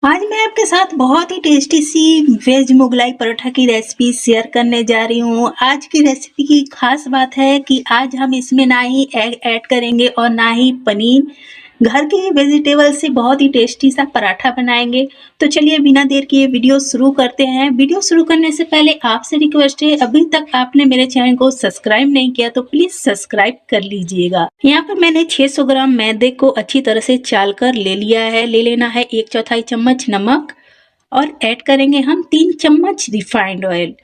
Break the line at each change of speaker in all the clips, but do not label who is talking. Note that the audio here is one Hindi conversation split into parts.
आज मैं आपके साथ बहुत ही टेस्टी सी वेज मुगलाई पराठा की रेसिपी शेयर करने जा रही हूँ। आज की रेसिपी की खास बात है कि आज हम इसमें ना ही एग ऐड करेंगे और ना ही पनीर। घर के वेजिटेबल से बहुत ही टेस्टी सा पराठा बनाएंगे। तो चलिए बिना देर किए वीडियो शुरू करते हैं। वीडियो शुरू करने से पहले आपसे रिक्वेस्ट है, अभी तक आपने मेरे चैनल को सब्सक्राइब नहीं किया तो प्लीज सब्सक्राइब कर लीजिएगा। यहाँ पर मैंने 600 ग्राम मैदे को अच्छी तरह से चाल कर ले लिया है। ले लेना है 1/4 चम्मच नमक और ऐड करेंगे हम 3 चम्मच रिफाइंड ऑयल।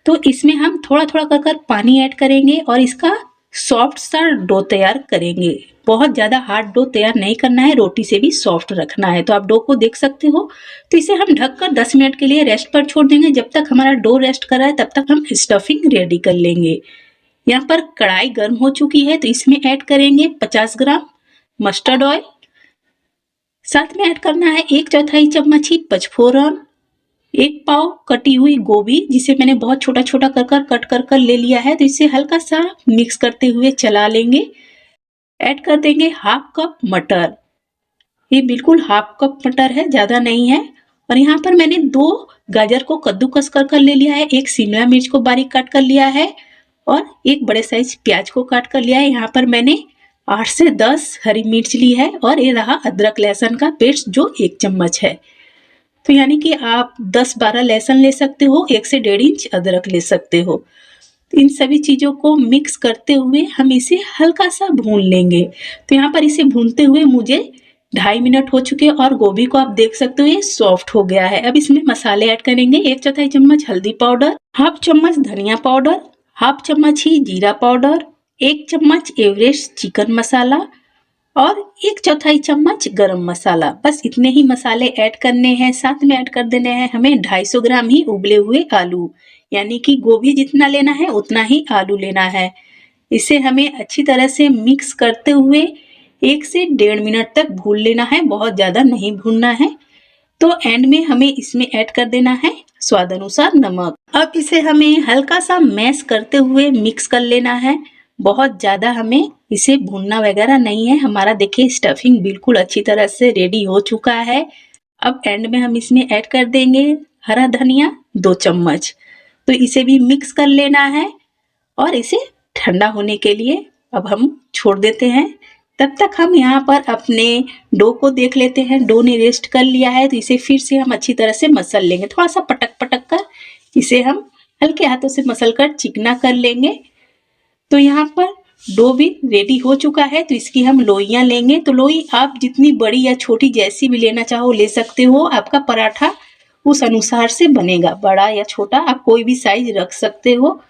तो इसमें हम थोड़ा थोड़ा कर पानी ऐड करेंगे और इसका सॉफ्ट सा डो तैयार करेंगे। बहुत ज़्यादा हार्ड डो तैयार नहीं करना है, रोटी से भी सॉफ्ट रखना है। तो आप डो को देख सकते हो। तो इसे हम ढककर 10 मिनट के लिए रेस्ट पर छोड़ देंगे। जब तक हमारा डो रेस्ट कर रहा है तब तक हम स्टफिंग रेडी कर लेंगे। यहाँ पर कढ़ाई गर्म हो चुकी है तो इसमें ऐड करेंगे 50 ग्राम मस्टर्ड ऑयल। साथ में ऐड करना है 1/4 चम्मच ही पचफोरन, 1 पाव कटी हुई गोभी जिसे मैंने बहुत छोटा छोटा कट कर ले लिया है। तो इसे हल्का सा मिक्स करते हुए चला लेंगे। ऐड कर देंगे हाफ कप मटर। ये बिल्कुल हाफ कप मटर है, ज़्यादा नहीं है। और यहाँ पर मैंने 2 गाजर को कद्दूकस कर ले लिया है, 1 शिमला मिर्च को बारीक काट कर लिया है और 1 बड़े साइज प्याज को काट कर लिया है। यहाँ पर मैंने 8 से 10 हरी मिर्च ली है और ये रहा अदरक लहसुन का पेस्ट जो 1 चम्मच है। तो यानी कि आप 10-12 लहसुन ले सकते हो, 1 से 1.5 इंच अदरक ले सकते हो। इन सभी चीज़ों को मिक्स करते हुए हम इसे हल्का सा भून लेंगे। तो यहाँ पर इसे भूनते हुए मुझे 2.5 मिनट हो चुके हैं और गोभी को आप देख सकते हो ये सॉफ्ट हो गया है। अब इसमें मसाले ऐड करेंगे। 1/4 चम्मच हल्दी पाउडर, हाफ चम्मच धनिया पाउडर, हाफ चम्मच ही जीरा पाउडर, 1 चम्मच एवरेस्ट चिकन मसाला और 1/4 चम्मच गरम मसाला। बस इतने ही मसाले ऐड करने हैं। साथ में ऐड कर देने हैं हमें 250 ग्राम ही उबले हुए आलू, यानी कि गोभी जितना लेना है उतना ही आलू लेना है। इसे हमें अच्छी तरह से मिक्स करते हुए 1 से 1.5 मिनट तक भून लेना है, बहुत ज़्यादा नहीं भूनना है। तो एंड में हमें इसमें ऐड कर देना है स्वाद अनुसार नमक। अब इसे हमें हल्का सा मैश करते हुए मिक्स कर लेना है। बहुत ज़्यादा हमें इसे भूनना वगैरह नहीं है। हमारा देखिए स्टफिंग बिल्कुल अच्छी तरह से रेडी हो चुका है। अब एंड में हम इसमें ऐड कर देंगे हरा धनिया 2 चम्मच। तो इसे भी मिक्स कर लेना है और इसे ठंडा होने के लिए अब हम छोड़ देते हैं। तब तक हम यहाँ पर अपने डो को देख लेते हैं। डो ने रेस्ट कर लिया है तो इसे फिर से हम अच्छी तरह से मसल लेंगे। थोड़ा सा पटक पटक कर इसे हम हल्के हाथों से मसल कर चिकना कर लेंगे। तो यहाँ पर डो भी रेडी हो चुका है तो इसकी हम लोइयाँ लेंगे। तो लोई आप जितनी बड़ी या छोटी जैसी भी लेना चाहो ले सकते हो। आपका पराठा उस अनुसार से बनेगा, बड़ा या छोटा आप कोई भी साइज रख सकते हो।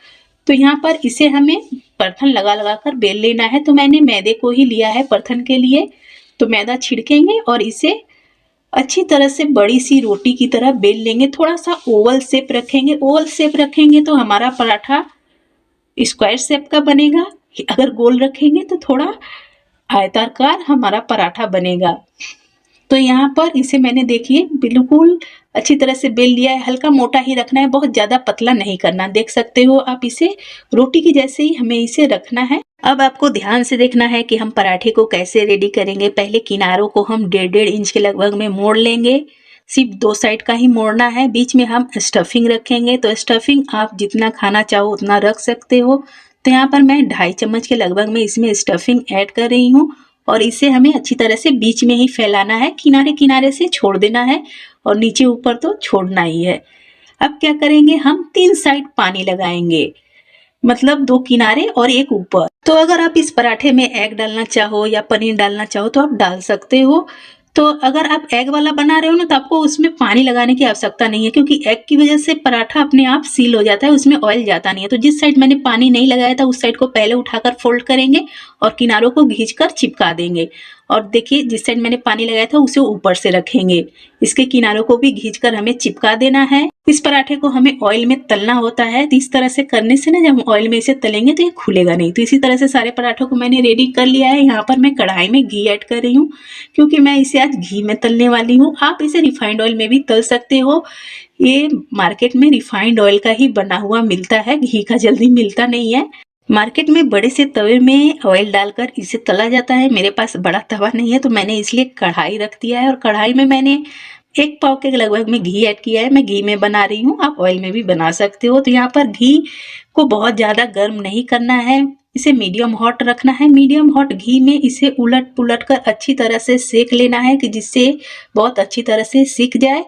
तो यहाँ पर इसे हमें परथन लगा लगा कर बेल लेना है। तो मैंने मैदे को ही लिया है परथन के लिए। तो मैदा छिड़केंगे और इसे अच्छी तरह से बड़ी सी रोटी की तरह बेल लेंगे। थोड़ा सा ओवल शेप रखेंगे। ओवल शेप रखेंगे तो हमारा पराठा स्क्वायर शेप का बनेगा। अगर गोल रखेंगे तो थोड़ा आयताकार हमारा पराठा बनेगा। तो यहाँ पर इसे मैंने देखिए बिल्कुल अच्छी तरह से बेल लिया है। हल्का मोटा ही रखना है, बहुत ज़्यादा पतला नहीं करना। देख सकते हो आप इसे रोटी की जैसे ही हमें इसे रखना है। अब आपको ध्यान से देखना है कि हम पराठे को कैसे रेडी करेंगे। पहले किनारों को हम 1.5 इंच के लगभग में मोड़ लेंगे। सिर्फ 2 साइड का ही मोड़ना है। बीच में हम स्टफिंग रखेंगे। तो स्टफिंग आप जितना खाना चाहो उतना रख सकते हो। तो यहाँ पर मैं 2.5 चम्मच के लगभग में इसमें स्टफिंग ऐड कर रही हूँ और इसे हमें अच्छी तरह से बीच में ही फैलाना है। किनारे किनारे से छोड़ देना है और नीचे ऊपर तो छोड़ना ही है। अब क्या करेंगे, हम 3 साइड पानी लगाएंगे, मतलब 2 किनारे और 1 ऊपर। तो अगर आप इस पराठे में एग डालना चाहो या पनीर डालना चाहो तो आप डाल सकते हो। तो अगर आप एग वाला बना रहे हो ना तो आपको उसमें पानी लगाने की आवश्यकता नहीं है, क्योंकि एग की वजह से पराठा अपने आप सील हो जाता है, उसमें ऑयल जाता नहीं है। तो जिस साइड मैंने पानी नहीं लगाया था उस साइड को पहले उठाकर फोल्ड करेंगे और किनारों को खींचकर चिपका देंगे। और देखिए जिस साइड मैंने पानी लगाया था उसे ऊपर से रखेंगे। इसके किनारों को भी खींचकर हमें चिपका देना है। इस पराठे को हमें ऑयल में तलना होता है। तो इस तरह से करने से ना जब हम ऑयल में इसे तलेंगे तो ये खुलेगा नहीं। तो इसी तरह से सारे पराठों को मैंने रेडी कर लिया है। यहाँ पर मैं कढ़ाई में घी ऐड कर रही हूँ, क्योंकि मैं इसे आज घी में तलने वाली हूँ। आप इसे रिफाइंड ऑयल में भी तल सकते हो। ये मार्केट में रिफाइंड ऑयल का ही बना हुआ मिलता है, घी का जल्दी मिलता नहीं है। मार्केट में बड़े से तवे में ऑयल डालकर इसे तला जाता है। मेरे पास बड़ा तवा नहीं है तो मैंने इसलिए कढ़ाई रख दिया है और कढ़ाई में मैंने 1 पाव के लगभग में घी ऐड किया है, मैं घी में बना रही हूँ, आप ऑयल में भी बना सकते हो। तो यहाँ पर घी को बहुत ज़्यादा गर्म नहीं करना है, इसे मीडियम हॉट रखना है। मीडियम हॉट घी में इसे उलट-पुलट कर अच्छी तरह से सेंक लेना है कि जिससे बहुत अच्छी तरह से सिक जाए।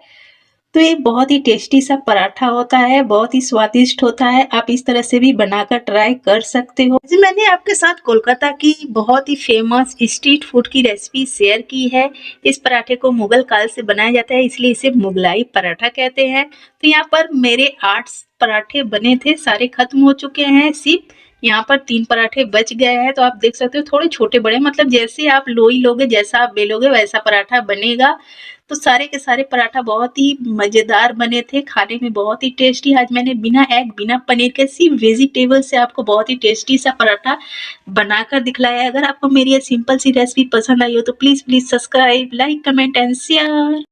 तो ये बहुत ही टेस्टी सा पराठा होता है, बहुत ही स्वादिष्ट होता है। आप इस तरह से भी बनाकर ट्राई कर सकते हो। जी, मैंने आपके साथ कोलकाता की बहुत ही फेमस स्ट्रीट फूड की रेसिपी शेयर की है। इस पराठे को मुगल काल से बनाया जाता है, इसलिए इसे मुगलाई पराठा कहते हैं। तो यहाँ पर मेरे 8 पराठे बने थे, सारे खत्म हो चुके हैं। सिर्फ यहाँ पर 3 पराठे बच गए हैं। तो आप देख सकते हो थोड़े छोटे बड़े, मतलब जैसे आप लोई लोगे, जैसा आप बेलोगे वैसा पराठा बनेगा। तो सारे के सारे पराठा बहुत ही मज़ेदार बने थे, खाने में बहुत ही टेस्टी। आज मैंने बिना एग, बिना पनीर के सिर्फ वेजिटेबल से आपको बहुत ही टेस्टी सा पराठा बनाकर दिखलाया है। अगर आपको मेरी ये सिंपल सी रेसिपी पसंद आई हो तो please subscribe, like, comment and share.